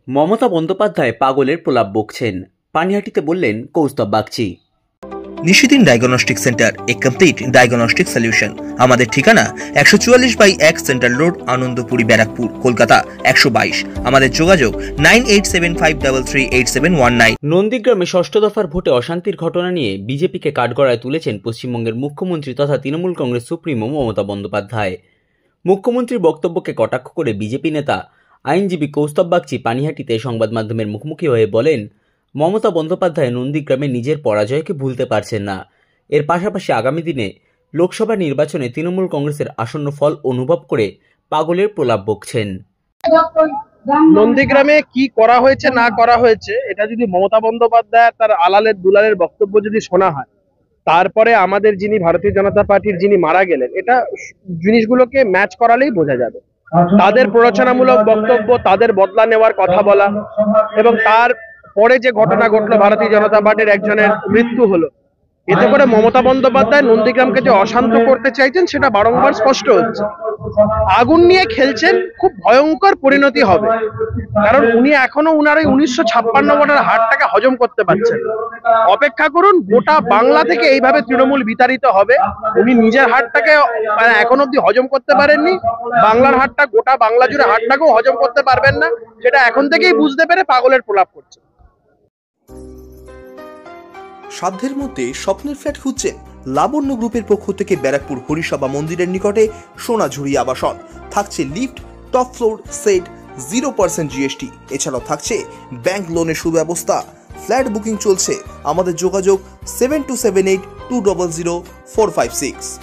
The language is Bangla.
মমতা বন্দ্যোপাধ্যায় পাগলের প্রলাপ বকছেন, পানিহাটিতে বললেন কৌস্তব বাগচি। নিশিদিন ডায়াগনস্টিক সেন্টার, এ কমপ্লিট ডায়াগনস্টিক সলিউশন। আমাদের ঠিকানা 144/1 সেন্ট্রাল রোড, আনন্দপুরি, ব্যারাকপুর, কলকাতা 122। আমাদের যোগাযোগ 9875338719। নন্দীগ্রামে ষষ্ঠ দফার ভোটে অশান্তির ঘটনা নিয়ে বিজেপিকে কাঠগড়ায় তুলেছেন পশ্চিমবঙ্গের মুখ্যমন্ত্রী তথা তৃণমূল কংগ্রেস সুপ্রিমো মমতা বন্দ্যোপাধ্যায়। মুখ্যমন্ত্রীর বক্তব্যকে কটাক্ষ করে বিজেপি নেতা আইনজীবী কৌস্তব বাগচি পানিহাটিতে সংবাদ মাধ্যমের মুখোমুখি হয়ে বলেন, মমতা বন্দ্যোপাধ্যায় নন্দীগ্রামে নিজের পরাজয়কে ভুলতে পারছেন না। এর পাশাপাশি আগামী দিনে লোকসভা নির্বাচনে তৃণমূল কংগ্রেসের আসন্ন ফল অনুভব করে পাগলের প্রলাপ বকছেন। নন্দীগ্রামে কি করা হয়েছে না করা হয়েছে এটা যদি মমতা বন্দ্যোপাধ্যায় তার আলালের দুলালের বক্তব্য যদি শোনা হয়, তারপরে আমাদের যিনি ভারতীয় জনতা পার্টির যিনি মারা গেলেন, এটা জিনিসগুলোকে ম্যাচ করালেই বোঝা যাবে। তাদের প্ররোচনামূলক বক্তব্য, তাদের বদলা নেওয়ার কথা বলা, এবং তার পরে যে ঘটনা ঘটলো, ভারতীয় জনতা পার্টির একজনের মৃত্যু হলো, এতে করে মমতা বন্দ্যোপাধ্যায় নন্দীগ্রামকে যে অশান্ত করতে চাইছেন সেটা বারংবার স্পষ্ট হচ্ছে। আগুন নিয়ে খেলছেন, খুব ভয়ঙ্কর পরিণতি হবে, কারণ উনি এখনো উনার এই 1956 ভোটের হারটাকে হজম করতে পারছেন। অপেক্ষা করুন, গোটা বাংলা থেকে এইভাবে তৃণমূল বিতাড়িত হবে। উনি নিজের হারটাকে এখন অব্দি হজম করতে পারেননি, বাংলার হারটা, গোটা বাংলা জুড়ে হারটাকেও হজম করতে পারবেন না, সেটা এখন থেকেই বুঝতে পেরে পাগলের প্রলাপ করছে। সাধ্যের মধ্যে স্বপ্নের ফ্ল্যাট খুঁজছেন? লাবণ্য গ্রুপের পক্ষ থেকে ব্যারাকপুর হরিসভা মন্দিরের নিকটে সোনাঝুরি আবাসন। থাকছে lift, top floor, set, 0% GST। এছাড়াও থাকছে ব্যাংক লোনের সুব্যবস্থা। ফ্ল্যাট বুকিং চলছে। আমাদের যোগাযোগ 7278200456।